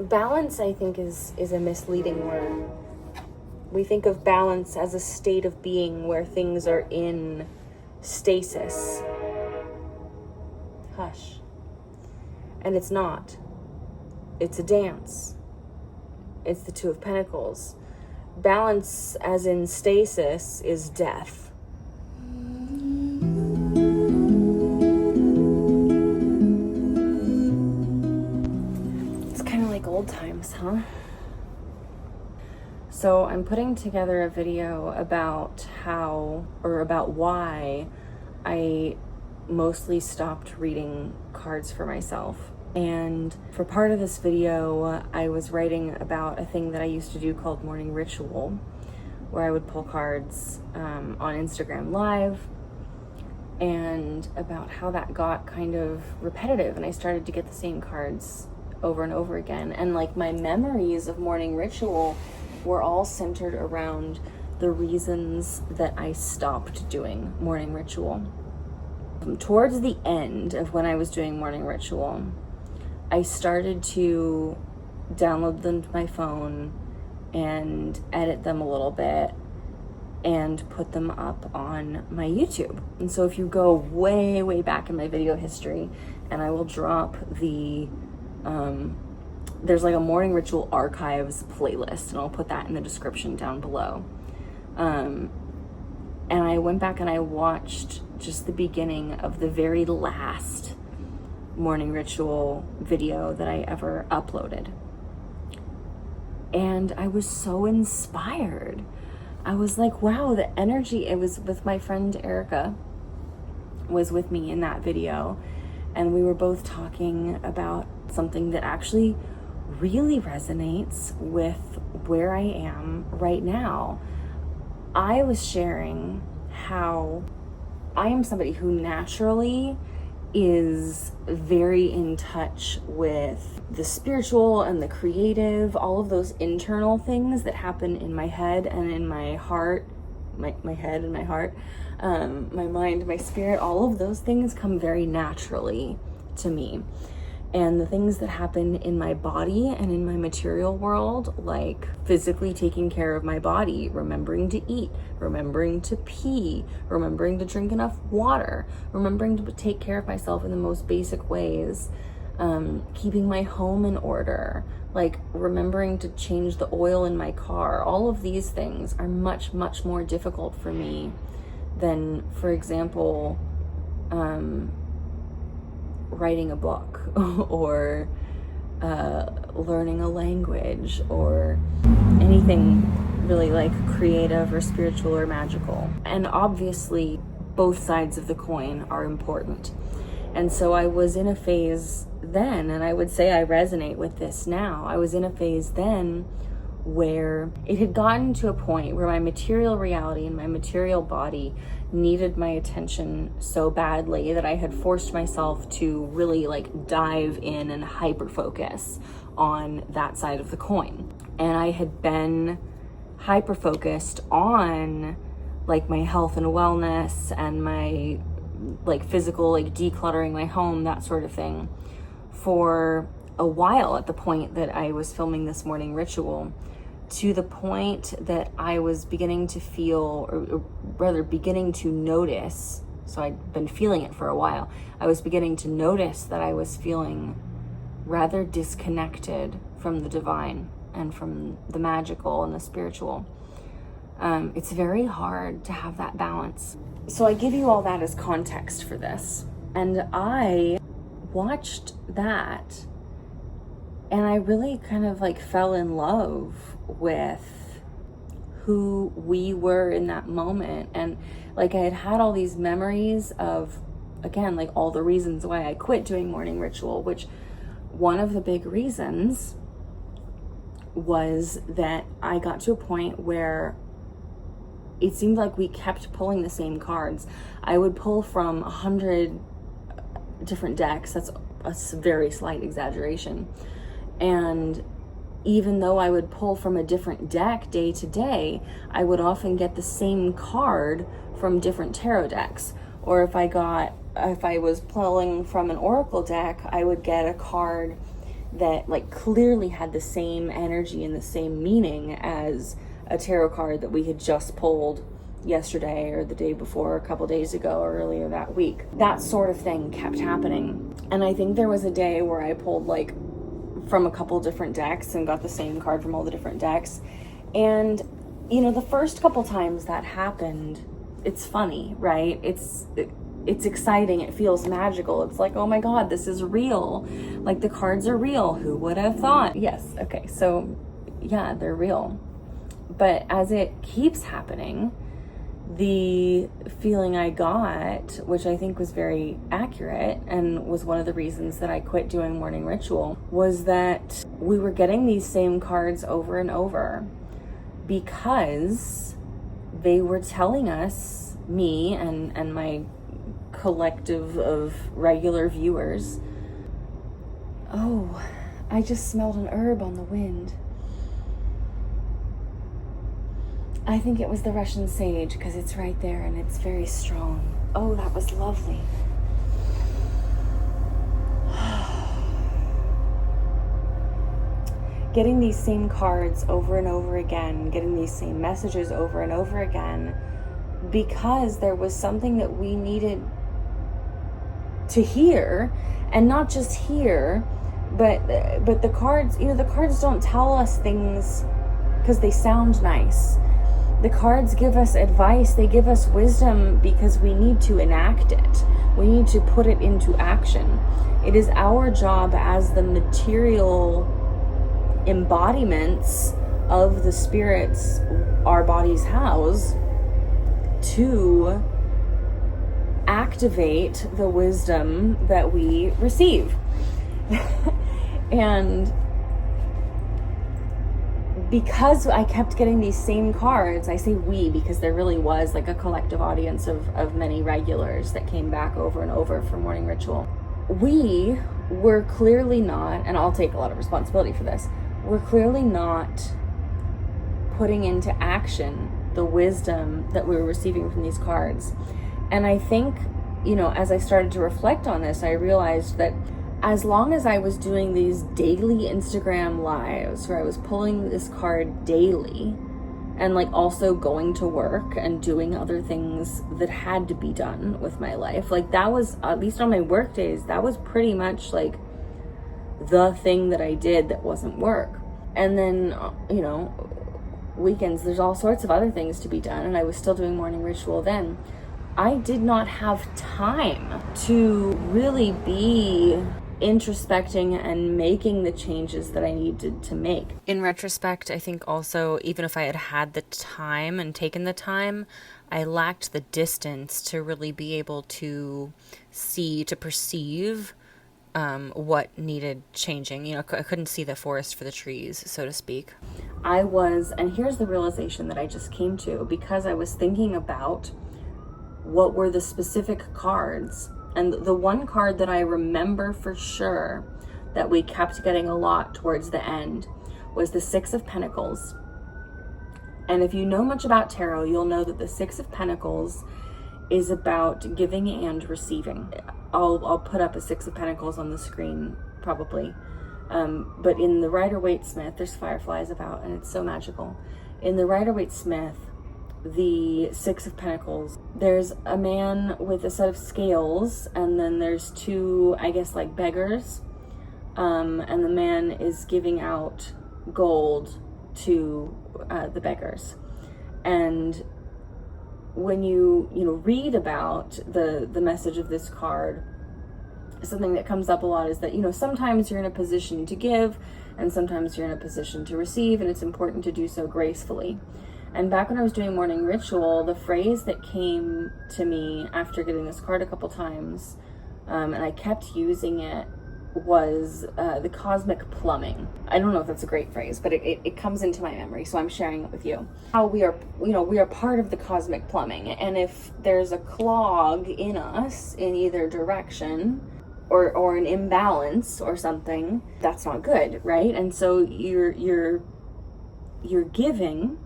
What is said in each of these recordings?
balance, I think, is a misleading word. We think of balance as a state of being where things are in stasis. Hush. And it's not. It's a dance. It's the Two of Pentacles. Balance, as in stasis, is death. It's kind of like old times, huh? So I'm putting together a video about why I mostly stopped reading cards for myself. And for part of this video, I was writing about a thing that I used to do called morning ritual, where I would pull cards on Instagram Live, and about how that got kind of repetitive, and I started to get the same cards over and over again. And like my memories of morning ritual were all centered around the reasons that I stopped doing morning ritual. Towards the end of when I was doing morning ritual, I started to download them to my phone and edit them a little bit and put them up on my YouTube. And so if you go way, way back in my video history, and I will drop the, there's like a morning ritual archives playlist, and I'll put that in the description down below. And I went back and I watched just the beginning of the very last morning ritual video that I ever uploaded. And I was so inspired. I was like, wow, the energy. It was with my friend Erica, was with me in that video, and we were both talking about something that actually really resonates with where I am right now. I was sharing how I am somebody who naturally is very in touch with the spiritual and the creative, all of those internal things that happen in my head and in my heart, my head and my heart, my mind, my spirit. All of those things come very naturally to me. And the things that happen in my body and in my material world, like physically taking care of my body, remembering to eat, remembering to pee, remembering to drink enough water, remembering to take care of myself in the most basic ways, keeping my home in order, like remembering to change the oil in my car. All of these things are much, much more difficult for me than, for example, writing a book or learning a language or anything really like creative or spiritual or magical. And obviously both sides of the coin are important. And so I was in a phase then, and I would say I resonate with this now. I was in a phase then where it had gotten to a point where my material reality and my material body needed my attention so badly that I had forced myself to really like dive in and hyper focus on that side of the coin. And I had been hyper focused on like my health and wellness and my like physical, like decluttering my home, that sort of thing, for a while, at the point that I was filming this morning ritual, to the point that I was beginning to feel, or rather beginning to notice, so I'd been feeling it for a while, I was beginning to notice that I was feeling rather disconnected from the divine and from the magical and the spiritual. It's very hard to have that balance. So I give you all that as context for this. And I watched that, and I really kind of like fell in love with who we were in that moment. And like I had had all these memories of, again, like all the reasons why I quit doing morning ritual, which one of the big reasons was that I got to a point where it seemed like we kept pulling the same cards. I would pull from 100 different decks. That's a very slight exaggeration. And even though I would pull from a different deck day to day, I would often get the same card from different tarot decks. Or if I was pulling from an oracle deck, I would get a card that like clearly had the same energy and the same meaning as a tarot card that we had just pulled yesterday or the day before, a couple days ago, or earlier that week. That sort of thing kept happening. And I think there was a day where I pulled like from a couple different decks and got the same card from all the different decks. And, you know, the first couple times that happened, it's funny, right? It's exciting. It feels magical. It's like, oh my God, this is real. Like the cards are real. Who would have thought? Yes. Okay. So yeah, they're real. But as it keeps happening, the feeling I got, which I think was very accurate and was one of the reasons that I quit doing morning ritual, was that we were getting these same cards over and over because they were telling us, me and my collective of regular viewers, oh, I just smelled an herb on the wind. I think it was the Russian sage because it's right there and it's very strong. Oh, that was lovely. Getting these same cards over and over again, getting these same messages over and over again, because there was something that we needed to hear, and not just hear, but the cards, you know, the cards don't tell us things because they sound nice. The cards give us advice, they give us wisdom because we need to enact it. We need to put it into action. It is our job as the material embodiments of the spirits our bodies house to activate the wisdom that we receive. And because I kept getting these same cards, I say we because there really was like a collective audience of many regulars that came back over and over for morning ritual. We were clearly not, and I'll take a lot of responsibility for this, we're clearly not putting into action the wisdom that we were receiving from these cards. And I think, you know, as I started to reflect on this, I realized that as long as I was doing these daily Instagram lives where I was pulling this card daily and like also going to work and doing other things that had to be done with my life, like that was, at least on my work days, that was pretty much like the thing that I did that wasn't work. And then, you know, weekends, there's all sorts of other things to be done, and I was still doing morning ritual then. I did not have time to really be introspecting and making the changes that I needed to make. In retrospect, I think also, even if I had had the time and taken the time, I lacked the distance to really be able to see, to perceive what needed changing. You know, I couldn't see the forest for the trees, so to speak. And here's the realization that I just came to, because I was thinking about what were the specific cards. And the one card that I remember for sure that we kept getting a lot towards the end was the Six of Pentacles. And if you know much about tarot, you'll know that the Six of Pentacles is about giving and receiving. I'll put up a Six of Pentacles on the screen probably. But in the Rider-Waite-Smith, there's fireflies about, and it's so magical. In the Rider-Waite-Smith, the Six of Pentacles, there's a man with a set of scales, and then there's two, I guess, like beggars, and the man is giving out gold to the beggars. And when you read about the message of this card, something that comes up a lot is that, sometimes you're in a position to give and sometimes you're in a position to receive, and it's important to do so gracefully. And back when I was doing morning ritual, the phrase that came to me after getting this card a couple times, and I kept using it, was the cosmic plumbing. I don't know if that's a great phrase, but it comes into my memory, so I'm sharing it with you. How we are, we are part of the cosmic plumbing, and if there's a clog in us in either direction, or an imbalance or something, that's not good, right? And so your giving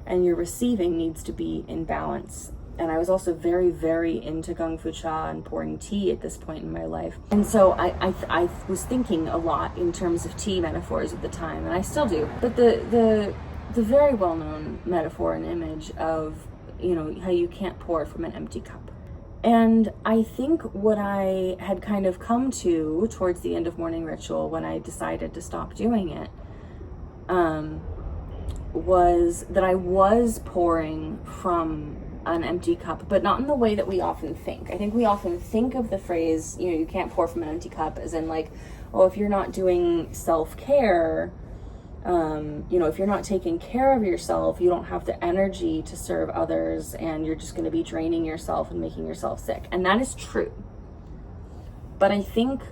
and your receiving needs to be in balance. And I was also very, very into Kung Fu Cha and pouring tea at this point in my life. And so I was thinking a lot in terms of tea metaphors at the time, and I still do. But the very well-known metaphor and image of, you know, how you can't pour from an empty cup. And I think what I had kind of come to towards the end of morning ritual when I decided to stop doing it, was that I was pouring from an empty cup, but not in the way that we often think. I think we often think of the phrase, you know, you can't pour from an empty cup, as in like, oh, if you're not doing self-care, you know, if you're not taking care of yourself, you don't have the energy to serve others, and you're just going to be draining yourself and making yourself sick. And that is true. But I think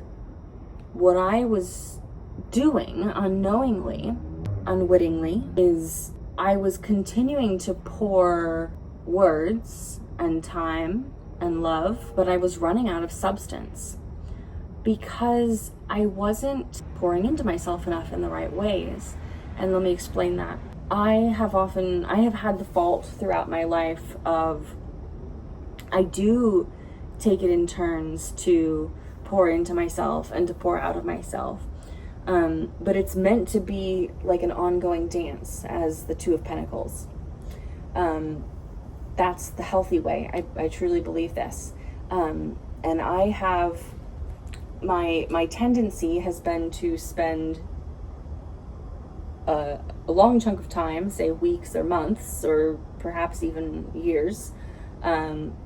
what I was doing unknowingly, unwittingly, is I was continuing to pour words and time and love, but I was running out of substance because I wasn't pouring into myself enough in the right ways. And let me explain that. I have had the fault throughout my life of, I do take it in turns to pour into myself and to pour out of myself. But it's meant to be like an ongoing dance, as the Two of Pentacles. That's the healthy way. I truly believe this. And I have, my tendency has been to spend a long chunk of time, say weeks or months, or perhaps even years,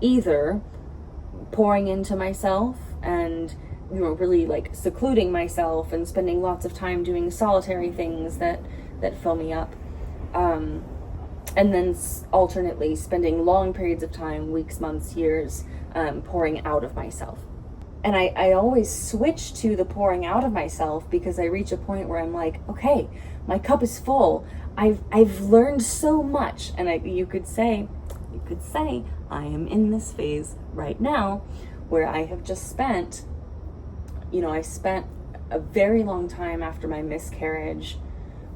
either pouring into myself and, you know, really like secluding myself and spending lots of time doing solitary things that fill me up, and then alternately spending long periods of time, weeks, months, years, pouring out of myself. And I always switch to the pouring out of myself because I reach a point where I'm like, okay, my cup is full. I've learned so much, and you could say I am in this phase right now where I have just spent, you know, I spent a very long time after my miscarriage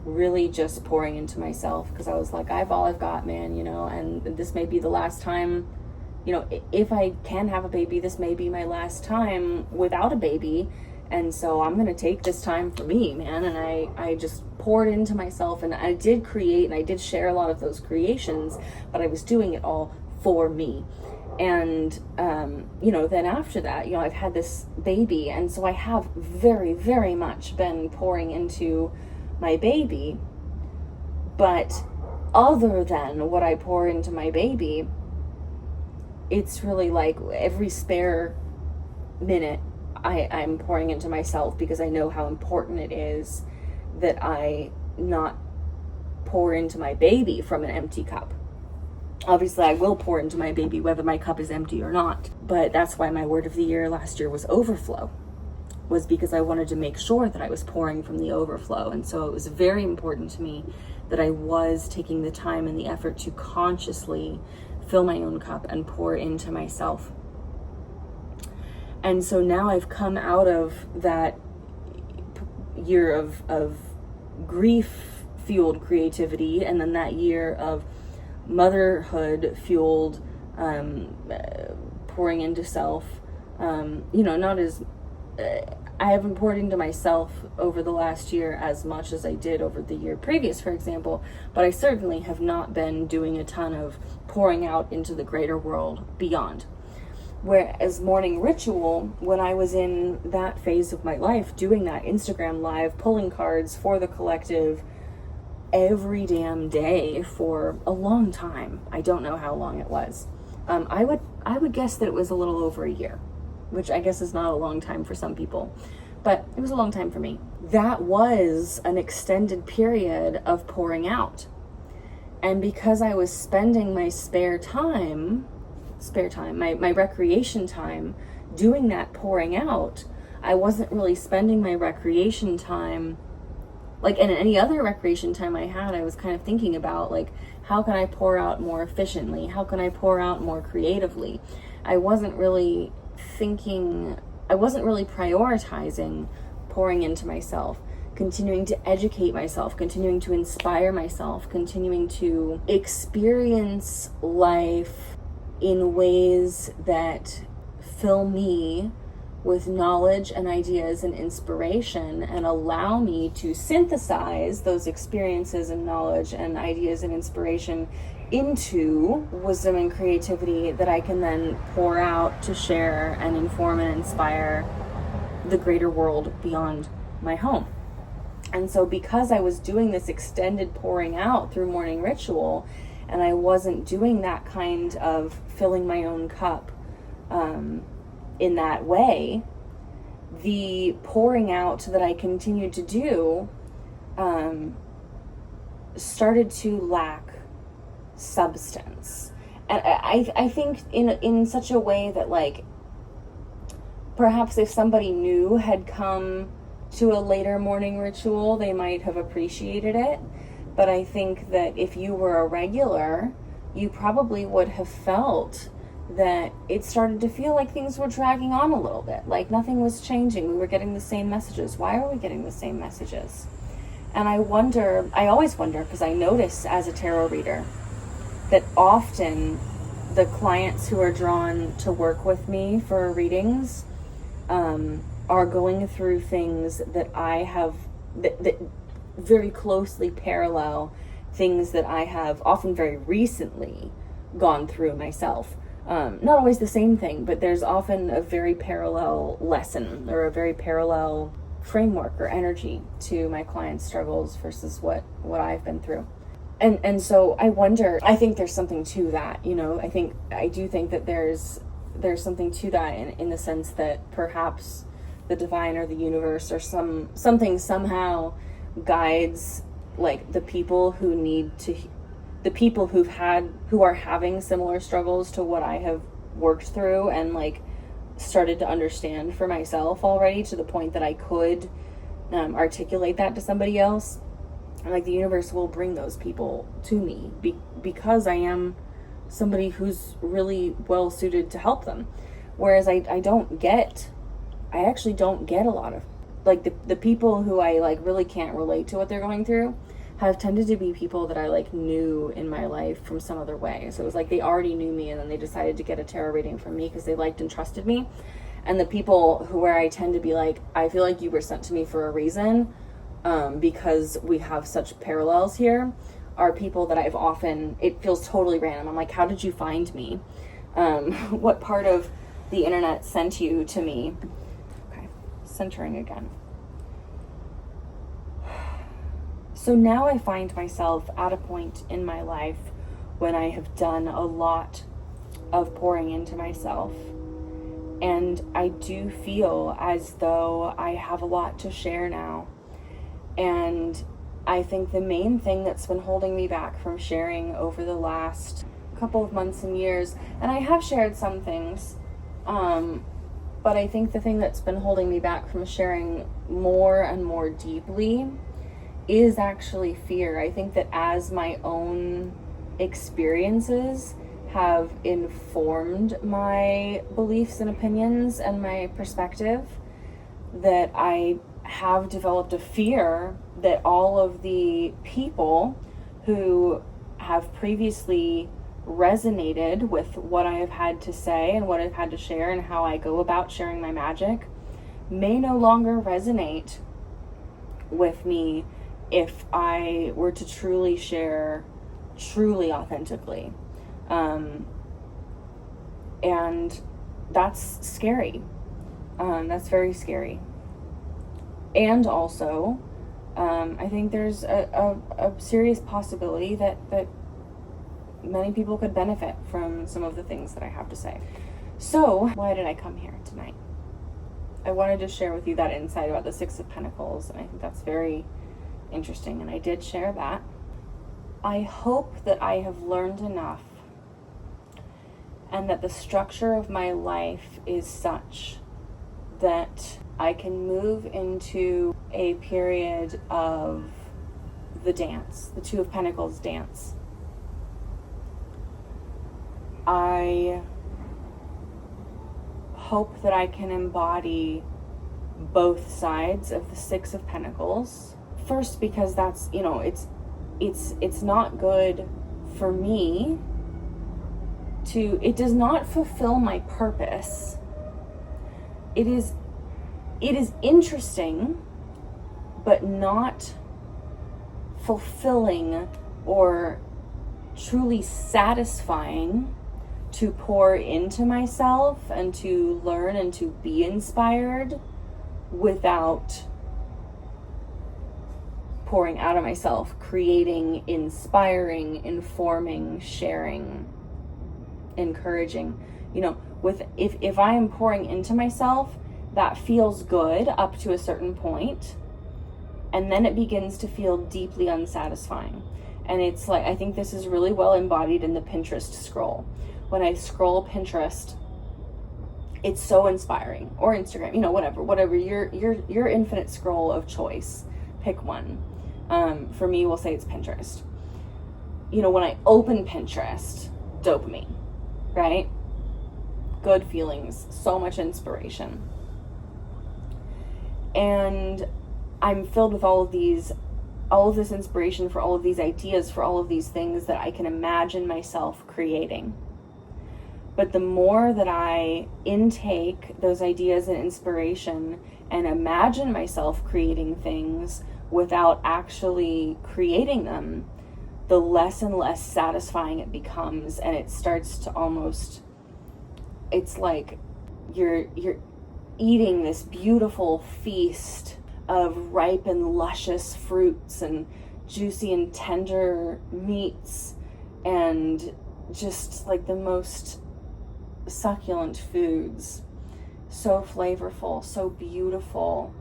really just pouring into myself, because I was like, all I've got, man, you know, and this may be the last time, you know, if I can have a baby, this may be my last time without a baby. And so I'm going to take this time for me, man. And I just poured into myself, and I did create, and I did share a lot of those creations, but I was doing it all for me. And, you know, then after that, you know, I've had this baby. And so I have very, very much been pouring into my baby. But other than what I pour into my baby, it's really like every spare minute I'm pouring into myself, because I know how important it is that I not pour into my baby from an empty cup. Obviously, I will pour into my baby whether my cup is empty or not. But that's why my word of the year last year was overflow, was because I wanted to make sure that I was pouring from the overflow. And so it was very important to me that I was taking the time and the effort to consciously fill my own cup and pour into myself. And so now I've come out of that year of grief-fueled creativity, and then that year of motherhood-fueled pouring into self. You know, not as... I haven't poured into myself over the last year as much as I did over the year previous, for example, but I certainly have not been doing a ton of pouring out into the greater world beyond. Whereas morning ritual, when I was in that phase of my life, doing that Instagram live, pulling cards for the collective every damn day for a long time. I don't know how long it was. I would guess that it was a little over a year, which I guess is not a long time for some people, but it was a long time for me. That was an extended period of pouring out. And because I was spending my spare time, my recreation time doing that pouring out, I wasn't really spending my recreation time, like in any other recreation time I had, I was kind of thinking about, like, how can I pour out more efficiently? How can I pour out more creatively? I wasn't really prioritizing pouring into myself, continuing to educate myself, continuing to inspire myself, continuing to experience life in ways that fill me with knowledge and ideas and inspiration, and allow me to synthesize those experiences and knowledge and ideas and inspiration into wisdom and creativity that I can then pour out to share and inform and inspire the greater world beyond my home. And so because I was doing this extended pouring out through morning ritual, and I wasn't doing that kind of filling my own cup in that way, the pouring out that I continued to do started to lack substance. And I think in such a way that, like, perhaps if somebody new had come to a later morning ritual, they might have appreciated it. But I think that if you were a regular, you probably would have felt that it started to feel like things were dragging on a little bit, like nothing was changing. We were getting the same messages. Why are we getting the same messages? And I always wonder, because I notice as a tarot reader that often the clients who are drawn to work with me for readings are going through things that I have, that very closely parallel things that I have often very recently gone through myself. Not always the same thing, but there's often a very parallel lesson or a very parallel framework or energy to my clients' struggles versus what I've been through. And so I wonder, I think there's something to that, you know. I do think that there's something to that in the sense that perhaps the divine or the universe or something somehow guides, like, the people who are having similar struggles to what I have worked through and, like, started to understand for myself already, to the point that I could articulate that to somebody else. And, like, the universe will bring those people to me because I am somebody who's really well suited to help them. Whereas I actually don't get a lot of, like, the people who I, like, really can't relate to what they're going through have tended to be people that I, like, knew in my life from some other way. So it was like they already knew me and then they decided to get a tarot reading from me because they liked and trusted me. And the people where I tend to be like, I feel like you were sent to me for a reason, because we have such parallels here, are people that I've often, it feels totally random. I'm like, how did you find me? What part of the internet sent you to me? Okay, centering again. So now I find myself at a point in my life when I have done a lot of pouring into myself. And I do feel as though I have a lot to share now. And I think the main thing that's been holding me back from sharing over the last couple of months and years, and I have shared some things, but I think the thing that's been holding me back from sharing more and more deeply is actually fear. I think that as my own experiences have informed my beliefs and opinions and my perspective, that I have developed a fear that all of the people who have previously resonated with what I have had to say and what I've had to share and how I go about sharing my magic may no longer resonate with me if I were to truly share, truly authentically. And that's scary. That's very scary. And also, I think there's a serious possibility that many people could benefit from some of the things that I have to say. So, why did I come here tonight? I wanted to share with you that insight about the Six of Pentacles, and I think that's very interesting, and I did share that. I hope that I have learned enough and that the structure of my life is such that I can move into a period of the dance, the Two of Pentacles dance. I hope that I can embody both sides of the Six of Pentacles. First, because that's, it's not good for me it does not fulfill my purpose. It is interesting, but not fulfilling or truly satisfying to pour into myself and to learn and to be inspired without pouring out of myself, creating, inspiring, informing, sharing, encouraging. If I am pouring into myself, that feels good up to a certain point, and then it begins to feel deeply unsatisfying. And it's like, I think this is really well embodied in the Pinterest scroll. When I scroll Pinterest, it's so inspiring, or Instagram, whatever your infinite scroll of choice. Pick one. For me, we'll say it's Pinterest. When I open Pinterest, dopamine, right? Good feelings, so much inspiration. And I'm filled with all of this inspiration for all of these ideas, for all of these things that I can imagine myself creating. But the more that I intake those ideas and inspiration and imagine myself creating things without actually creating them, the less and less satisfying it becomes. And it starts to almost, it's like you're eating this beautiful feast of ripe and luscious fruits and juicy and tender meats and just like the most succulent foods, so flavorful, so beautiful.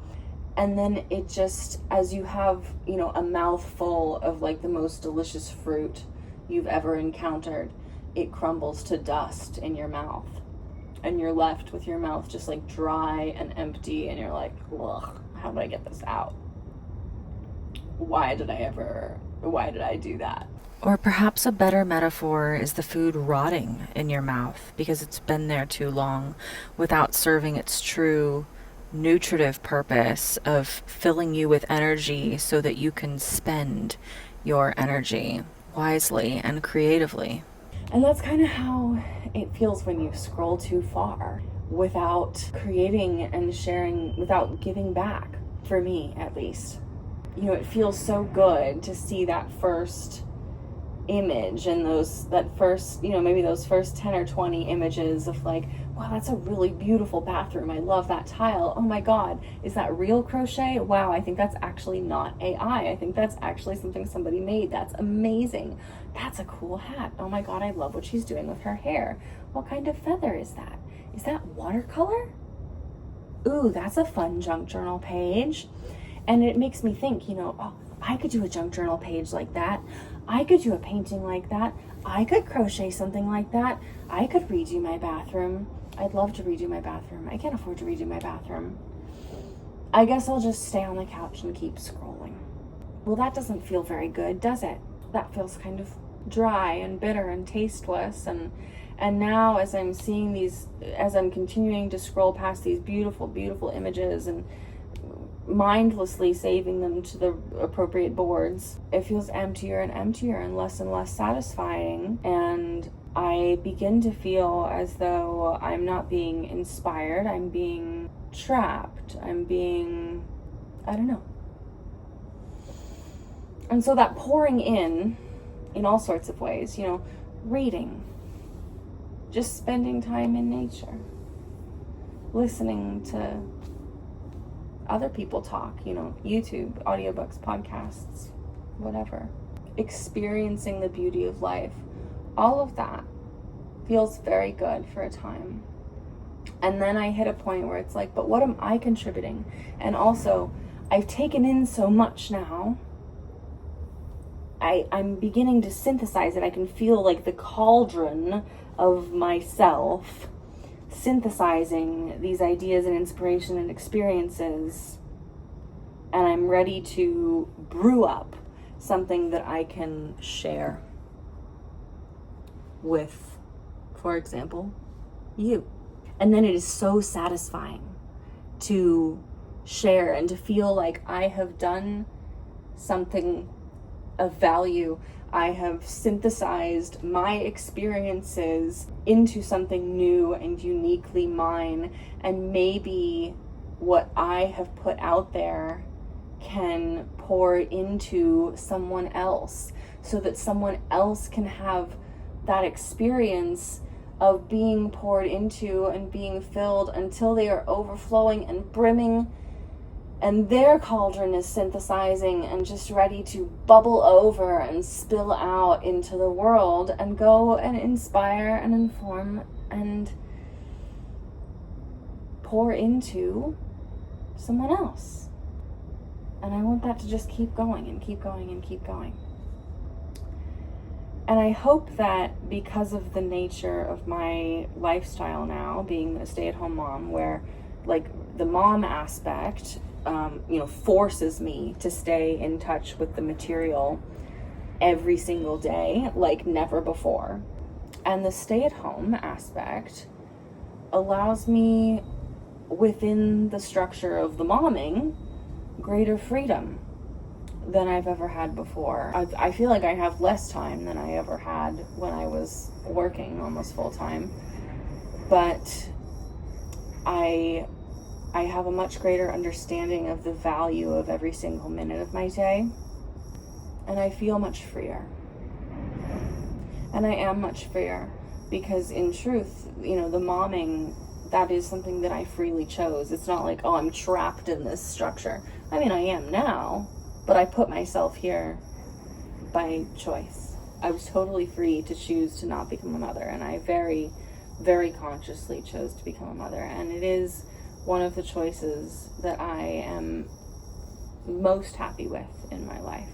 And then it just, as you have, a mouthful of like the most delicious fruit you've ever encountered, it crumbles to dust in your mouth. And you're left with your mouth just like dry and empty, and you're like, ugh, how did I get this out? Why did I do that? Or perhaps a better metaphor is the food rotting in your mouth because it's been there too long without serving its true nutritive purpose of filling you with energy so that you can spend your energy wisely and creatively. And that's kind of how it feels when you scroll too far without creating and sharing, without giving back, for me at least. It feels so good to see that first image and maybe those first 10 or 20 images of like, wow, that's a really beautiful bathroom. I love that tile. Oh my God, is that real crochet? Wow, I think that's actually not AI. I think that's actually something somebody made. That's amazing. That's a cool hat. Oh my God, I love what she's doing with her hair. What kind of feather is that? Is that watercolor? Ooh, that's a fun junk journal page. And it makes me think, I could do a junk journal page like that. I could do a painting like that. I could crochet something like that. I could redo my bathroom. I'd love to redo my bathroom. I can't afford to redo my bathroom. I guess I'll just stay on the couch and keep scrolling. Well, that doesn't feel very good, does it? That feels kind of dry and bitter and tasteless. And now as I'm continuing to scroll past these beautiful, beautiful images and mindlessly saving them to the appropriate boards, it feels emptier and emptier and less satisfying. And I begin to feel as though I'm not being inspired. I'm being trapped. I'm being, I don't know. And so that pouring in all sorts of ways, reading, just spending time in nature, listening to other people talk, YouTube, audiobooks, podcasts, whatever, experiencing the beauty of life, all of that feels very good for a time. And then I hit a point where it's like, but what am I contributing? And also, I've taken in so much now. I'm beginning to synthesize it. I can feel like the cauldron of myself synthesizing these ideas and inspiration and experiences, and I'm ready to brew up something that I can share with, for example, you. And then it is so satisfying to share and to feel like I have done something of value. I have synthesized my experiences into something new and uniquely mine, and maybe what I have put out there can pour into someone else, so that someone else can have that experience of being poured into and being filled until they are overflowing and brimming, and their cauldron is synthesizing and just ready to bubble over and spill out into the world and go and inspire and inform and pour into someone else. And I want that to just keep going and keep going and keep going. And I hope that because of the nature of my lifestyle now, being a stay-at-home mom, where like the mom aspect forces me to stay in touch with the material every single day like never before, and the stay-at-home aspect allows me, within the structure of the momming, greater freedom than I've ever had before. I feel like I have less time than I ever had when I was working almost full-time, but I have a much greater understanding of the value of every single minute of my day, and I feel much freer. And I am much freer because, in truth, the momming, that is something that I freely chose. It's not like, oh, I'm trapped in this structure. I mean, I am now, but I put myself here by choice. I was totally free to choose to not become a mother, and I very, very consciously chose to become a mother, and it is one of the choices that I am most happy with in my life.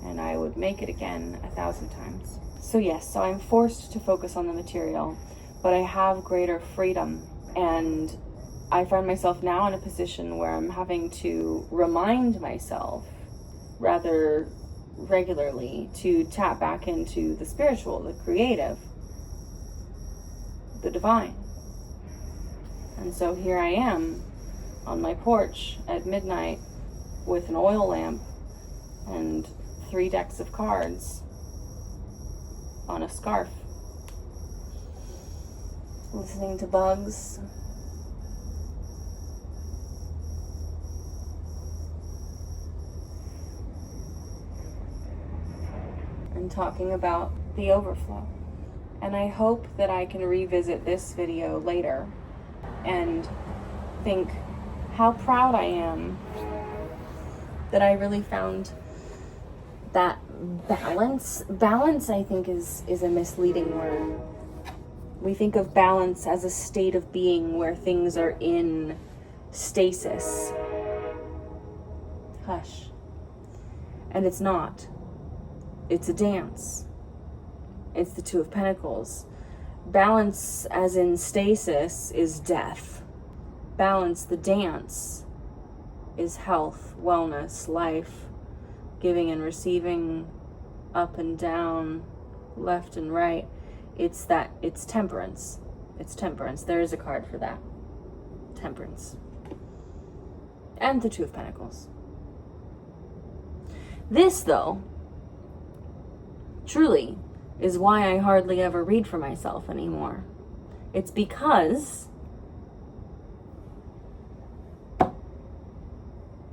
And I would make it again 1,000 times. So yes, so I'm forced to focus on the material, but I have greater freedom. And I find myself now in a position where I'm having to remind myself rather regularly to tap back into the spiritual, the creative, the divine. And so here I am on my porch at midnight with an oil lamp and 3 decks of cards on a scarf, listening to bugs, and talking about the overflow. And I hope that I can revisit this video later and think how proud I am that I really found that balance. Balance, I think, is a misleading word. We think of balance as a state of being where things are in stasis. Hush. And it's not. It's a dance. It's the 2 of Pentacles. Balance, as in stasis, is death. Balance, the dance, is health, wellness, life, giving and receiving, up and down, left and right. It's temperance. It's temperance. There is a card for that. Temperance. And the 2 of Pentacles. This, though, truly is why I hardly ever read for myself anymore. It's because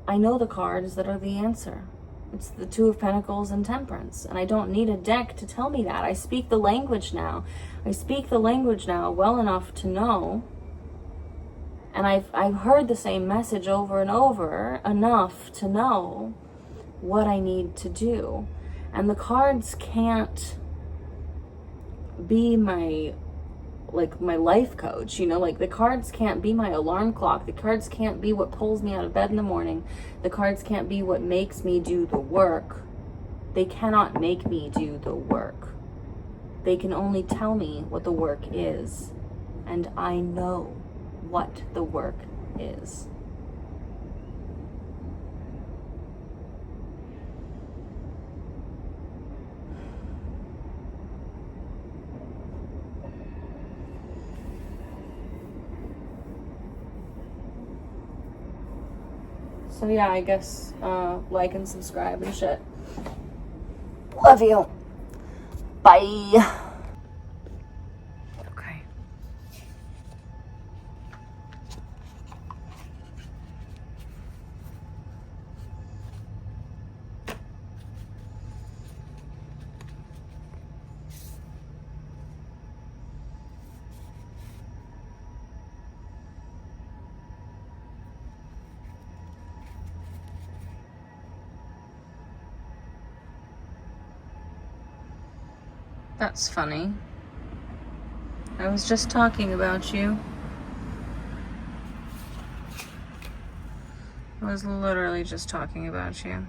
I know the cards that are the answer. It's the 2 of Pentacles and Temperance, and I don't need a deck to tell me that. I speak the language now. I speak the language now well enough to know, and I've heard the same message over and over enough to know what I need to do. And the cards can't be my life coach, the cards can't be my alarm clock. The cards can't be what pulls me out of bed in the morning. The cards can't be what makes me do the work. They cannot make me do the work. They can only tell me what the work is, and I know what the work is. So yeah, I guess like and subscribe and shit. Love you. Bye. Okay. That's funny. I was just talking about you. I was literally just talking about you.